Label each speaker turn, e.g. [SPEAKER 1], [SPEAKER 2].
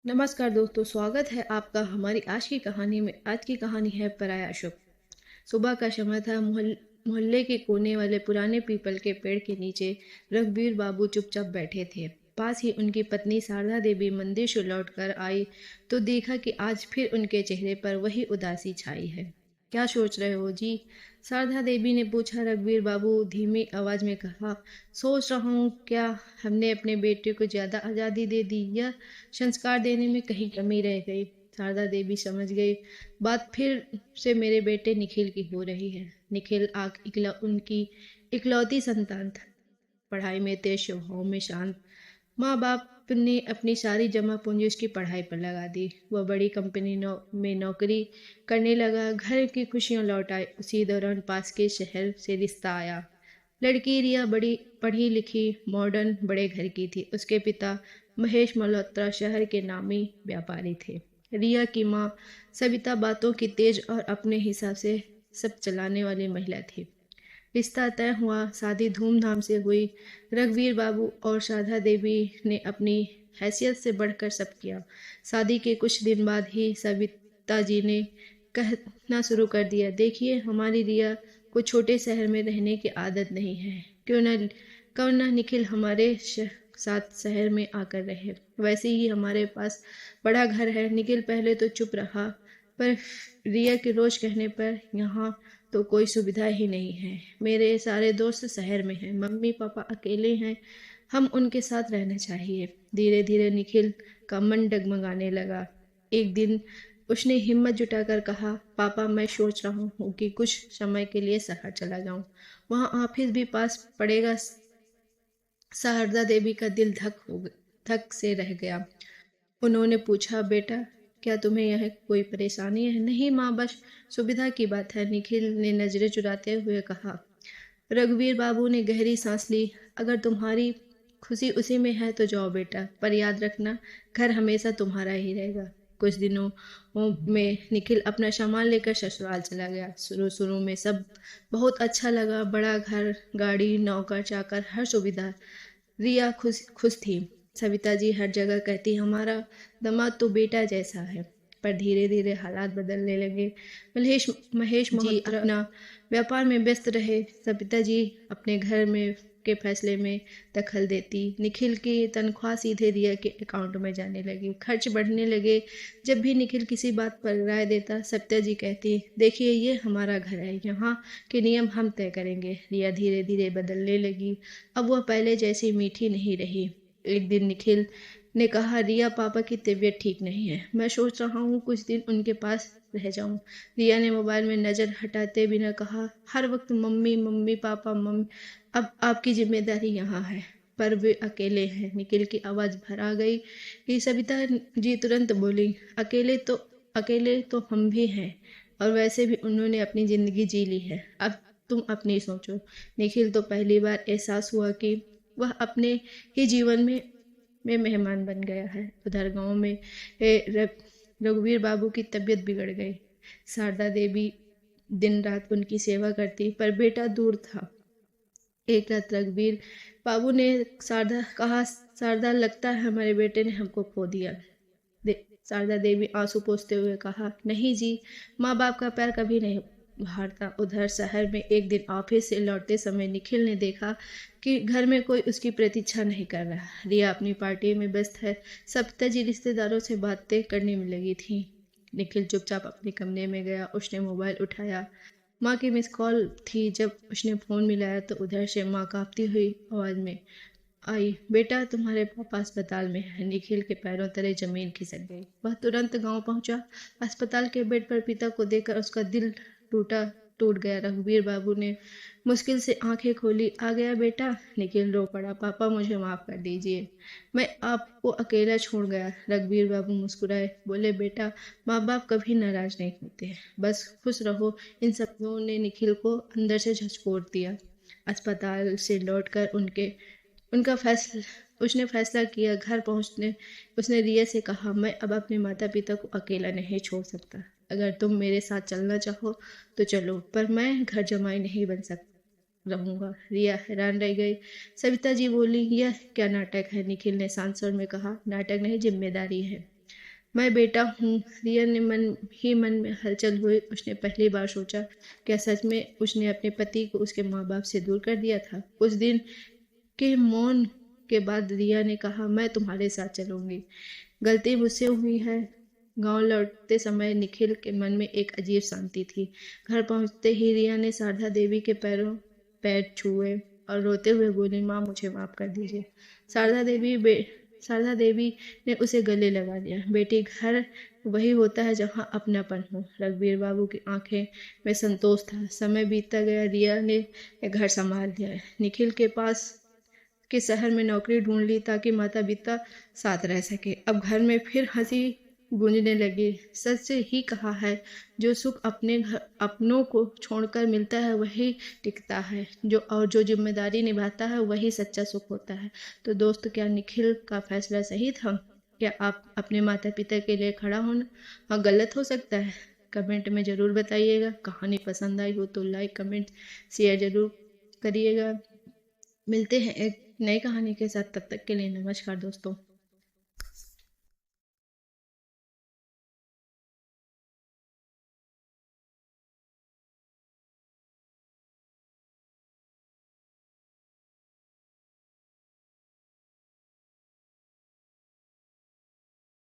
[SPEAKER 1] नमस्कार दोस्तों, स्वागत है आपका हमारी आज की कहानी में। आज की कहानी है पराया शुभ। सुबह का समय था। मोहल्ले के कोने वाले पुराने पीपल के पेड़ के नीचे रघुवीर बाबू चुपचाप बैठे थे। पास ही उनकी पत्नी शारदा देवी मंदिर से लौटकर आई तो देखा कि आज फिर उनके चेहरे पर वही उदासी छाई है। क्या सोच रहे हो जी? शारदा देवी ने पूछा। रघुवीर बाबू धीमी आवाज में कहा, सोच रहा हूँ क्या हमने अपने बेटे को ज्यादा आजादी दे दी या संस्कार देने में कहीं कमी रह गई। शारदा देवी समझ गई बात फिर से मेरे बेटे निखिल की हो रही है। निखिल उनकी इकलौती संतान था। पढ़ाई में तेज, स्वभाव में शांत। माँ बाप ने अपनी सारी जमा पूंजी उसकी पढ़ाई पर लगा दी। वह बड़ी कंपनी में नौकरी करने लगा। घर की खुशियां लौट आई। उसी दौरान पास के शहर से रिश्ता आया। लड़की रिया बड़ी पढ़ी लिखी, मॉडर्न, बड़े घर की थी। उसके पिता महेश मल्होत्रा शहर के नामी व्यापारी थे। रिया की माँ सविता बातों की तेज और अपने हिसाब से सब चलाने वाली महिला थी। रिश्ता तय हुआ। शादी धूमधाम से हुई। रघुवीर बाबू और शारदा देवी ने अपनी हैसियत से बढ़कर सब किया। शादी के कुछ दिन बाद ही सविता जी ने कहना शुरू कर दिया, देखिए हमारी रिया को छोटे शहर में रहने की आदत नहीं है। क्यों ना निखिल हमारे साथ शहर में आकर रहे। वैसे ही हमारे पास बड़ा घर है। निखिल पहले तो चुप रहा, पर रिया के रोज कहने पर यहाँ तो कोई सुविधा ही नहीं है। मेरे सारे दोस्त शहर में हैं, मम्मी पापा अकेले हैं, हम उनके साथ रहना चाहिए। धीरे धीरे निखिल का मन डगमगाने लगा। एक दिन उसने हिम्मत जुटाकर कहा, पापा मैं सोच रहा हूँ कि कुछ समय के लिए शहर चला जाऊँ। वहाँ ऑफिस भी पास पड़ेगा। शारदा देवी का दिल धक से रह गया। उन्होंने पूछा, बेटा क्या तुम्हें यह कोई परेशानी है? नहीं माँ, बस सुविधा की बात है, निखिल ने नजरें चुराते हुए कहा। रघुवीर बाबू ने गहरी सांस ली। अगर तुम्हारी खुशी उसी में है तो जाओ बेटा, पर याद रखना घर हमेशा तुम्हारा ही रहेगा। कुछ दिनों में निखिल अपना सामान लेकर ससुराल चला गया। शुरू शुरू में सब बहुत अच्छा लगा। बड़ा घर, गाड़ी, नौकर चाकर, हर सुविधा। रिया खुश खुश थी। सविता जी हर जगह कहती, हमारा दामाद तो बेटा जैसा है। पर धीरे धीरे हालात बदलने लगे। महेश महेश जी अपना व्यापार में व्यस्त रहे। सविता जी अपने घर में के फैसले में दखल देती। निखिल की तनख्वाह सीधे रिया के अकाउंट में जाने लगी। खर्च बढ़ने लगे। जब भी निखिल किसी बात पर राय देता, सविता जी कहती, देखिए ये हमारा घर है, यहाँ के नियम हम तय करेंगे। रिया धीरे धीरे बदलने लगी। अब वह पहले जैसी मीठी नहीं रही। एक दिन निखिल ने कहा, रिया पापा की तबीयत ठीक नहीं है, मैं सोच रहा हूँ कुछ दिन उनके पास रह जाऊं। रिया ने मोबाइल में नजर हटाते बिना कहा, हर वक्त मम्मी मम्मी पापा मम्मी, अब आपकी जिम्मेदारी यहाँ है। पर वे अकेले हैं। निखिल की आवाज भर आ गई कि सविता जी तुरंत बोली, अकेले तो हम भी हैं, और वैसे भी उन्होंने अपनी जिंदगी जी ली है, अब तुम अपनी सोचो। निखिल तो पहली बार एहसास हुआ कि वह अपने ही जीवन में मेहमान बन गया है। उधर गांव में रघुवीर बाबू की तबीयत बिगड़ गई। शारदा देवी दिन रात उनकी सेवा करती, पर बेटा दूर था। एक रात रघुवीर बाबू ने शारदा लगता है हमारे बेटे ने हमको खो दिया। शारदा देवी आंसू पोंछते हुए कहा, नहीं जी, माँ बाप का प्यार कभी नहीं हारता। उधर शहर में एक दिन ऑफिस से लौटते समय निखिल ने देखा कि घर में कोई उसकी प्रतीक्षा नहीं कर रहा। रिया अपनी पार्टी में व्यस्त है। सप्ता जी रिश्तेदारों से बातें करने में लगी थी। निखिल चुपचाप अपने कमरे में गया। उसने मोबाइल उठाया। माँ की मिस कॉल थी। जब उसने फोन मिलाया तो उधर से माँ कांपती हुई आवाज में आई, बेटा तुम्हारे पापा अस्पताल में है। निखिल के पैरों तले जमीन खिसक गई। वह तुरंत गांव पहुंचा। अस्पताल के बेड पर पिता को देखकर उसका दिल टूट गया। रघुवीर बाबू ने मुश्किल से आंखें खोली। आ गया बेटा? निखिल रो पड़ा, पापा मुझे माफ कर दीजिए, मैं आपको अकेला छोड़ गया। रघुवीर बाबू मुस्कुराए, बोले, बेटा माँ बाप कभी नाराज नहीं होते, बस खुश रहो। इन शब्दों ने निखिल को अंदर से झकझोर दिया। अस्पताल से लौटकर उनका फैसला उसने फैसला किया। घर पहुंचने उसने रिया से कहा, मैं अब अपने माता पिता को अकेला नहीं छोड़ सकता। अगर तुम मेरे साथ चलना चाहो तो चलो, पर मैं घर जमाई नहीं बन सकता रहूंगा। रिया हैरान रह गई। सविता जी बोली, यह क्या नाटक है? निखिल ने शांत स्वर में कहा, नाटक नहीं, जिम्मेदारी है। मैं बेटा हूँ। रिया ने मन ही मन में हलचल हुई। उसने पहली बार सोचा, क्या सच में उसने अपने पति को उसके माँ बाप से दूर कर दिया था। उस दिन के मौन के बाद रिया ने कहा, मैं तुम्हारे साथ चलूंगी। गलती मुझसे हुई है। गांव लौटते समय निखिल के मन में एक अजीब शांति थी। घर पहुंचते ही रिया ने शारदा देवी के पैर छुए और रोते हुए बोली, माँ मुझे माफ कर दीजिए। शारदा देवी बे शारदा देवी ने उसे गले लगा लिया। बेटी, घर वही होता है जहाँ अपनापन हो। रघुवीर बाबू की आंखें में संतोष था। समय बीतता गया। रिया ने घर संभाल लिया। निखिल के शहर में नौकरी ढूंढ ली ताकि माता पिता साथ रह सके। अब घर में फिर हंसी गूंजने लगी। सच ही कहा है, जो सुख अपनों को छोड़कर मिलता है वही टिकता है, जो जिम्मेदारी निभाता है वही सच्चा सुख होता है। तो दोस्त, क्या निखिल का फैसला सही था? क्या आप अपने माता पिता के लिए खड़ा होना गलत हो सकता है? कमेंट में ज़रूर बताइएगा। कहानी पसंद आई हो तो लाइक कमेंट शेयर ज़रूर करिएगा। मिलते हैं एक नई कहानी के साथ। तब तक के लिए नमस्कार दोस्तों।